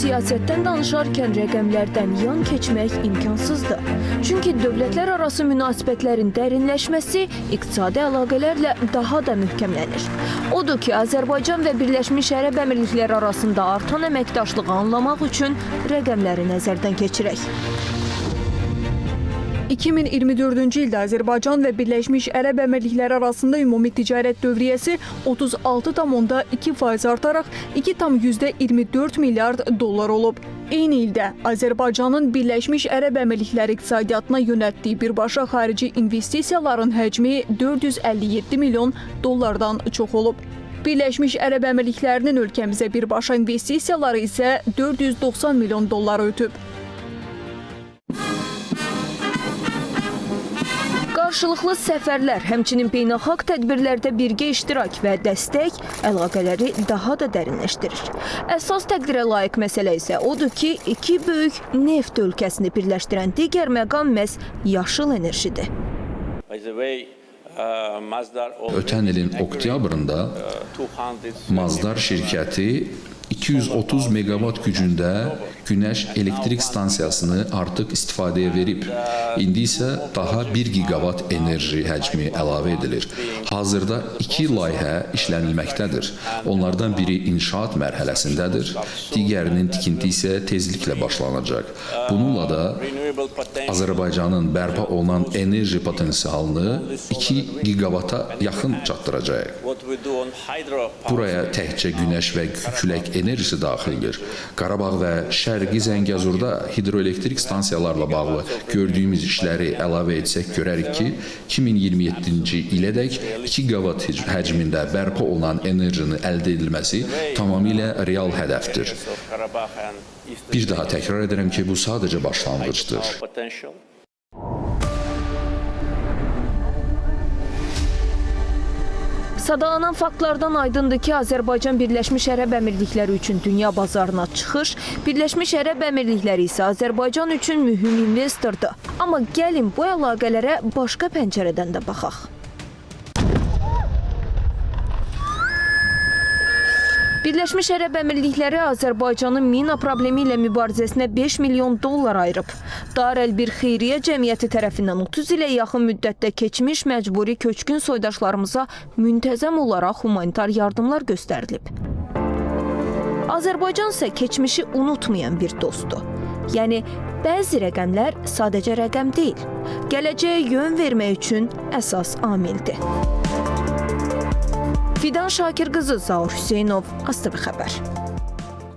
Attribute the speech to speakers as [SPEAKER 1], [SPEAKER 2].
[SPEAKER 1] siyasətdən danışarkən rəqəmlərdən yan keçmək imkansızdır. Çünki dövlətlər arası münasibətlərin dərinləşməsi iqtisadi əlaqələrlə daha da möhkəmlənir. Odur ki, Azərbaycan və Birləşmiş Ərəb Əmirlikləri arasında artan əməkdaşlığı anlamaq üçün rəqəmləri nəzərdən keçirək.
[SPEAKER 2] 2024-cü ildə Azərbaycan və Birləşmiş Ərəb Əmirlikləri arasında ümumi ticarət dövriyyəsi 36,2% artaraq 2,24 milyard dollar olub. Eyni ildə Azərbaycanın Birləşmiş Ərəb Əmirlikləri iqtisadiyyatına yönəltdiyi birbaşa xarici investisiyaların həcmi 457 milyon dollardan çox olub. Birləşmiş Ərəb Əmirliklərinin ölkəmizə birbaşa investisiyaları isə 490 milyon dollar ötüb.
[SPEAKER 1] Qarşılıqlı səfərlər, həmçinin beynəlxalq tədbirlərdə birgə iştirak və dəstək əlaqələri daha da dərinləşdirir. Əsas təqdirə layiq məsələ isə odur ki, iki böyük neft ölkəsini birləşdirən digər məqam məhz yaşıl enerjidir.
[SPEAKER 3] Ötən ilin oktyabrında Mazdar şirkəti 230 megawatt gücündə günəş elektrik stansiyasını artıq istifadəyə verib. İndi isə daha 1 gigawatt enerji həcmi əlavə edilir. Hazırda 2 layihə işlənilməkdədir. Onlardan biri inşaat mərhələsindədir, digərinin tikinti isə tezliklə başlanacaq. Bununla da Azərbaycanın bərpa olunan enerji potensialını 2 gigawata yaxın çatdıracaq. Buraya təkcə günəş və külək enerjisi daxildir. Qarabağ və Şərqi Zəngəzurda hidroelektrik stansiyalarla bağlı gördüyümüz işləri əlavə etsək görərik ki, 2027-ci ilədək 2 gigawatt həcmində bərpa olunan enerjinin əldə edilməsi tamamilə real hədəfdir. Bir daha təkrar edirəm ki, bu sadəcə başlanğıcdır.
[SPEAKER 1] Sadalanan faktlardan aydındır ki, Azərbaycan Birləşmiş Ərəb Əmirlikləri üçün dünya bazarına çıxış, Birləşmiş Ərəb Əmirlikləri isə Azərbaycan üçün mühüm investordur. Amma gəlin bu əlaqələrə başqa pəncərədən də baxaq. Birləşmiş Ərəb Əmirlikləri Azərbaycanın mina problemi ilə mübarizəsinə 5 milyon dollar ayırıb. Darəl bir xeyriyyə cəmiyyəti tərəfindən 30 ilə yaxın müddətdə keçmiş məcburi köçkün soydaşlarımıza müntəzəm olaraq humanitar yardımlar göstərilib. Azərbaycan isə keçmişi unutmayan bir dostdur. Yəni, bəzi rəqəmlər sadəcə rəqəm deyil, gələcəyə yön vermək üçün əsas amildir. Fidan Şakir qızı, Zaur Hüseynov, ASTV Xəbər.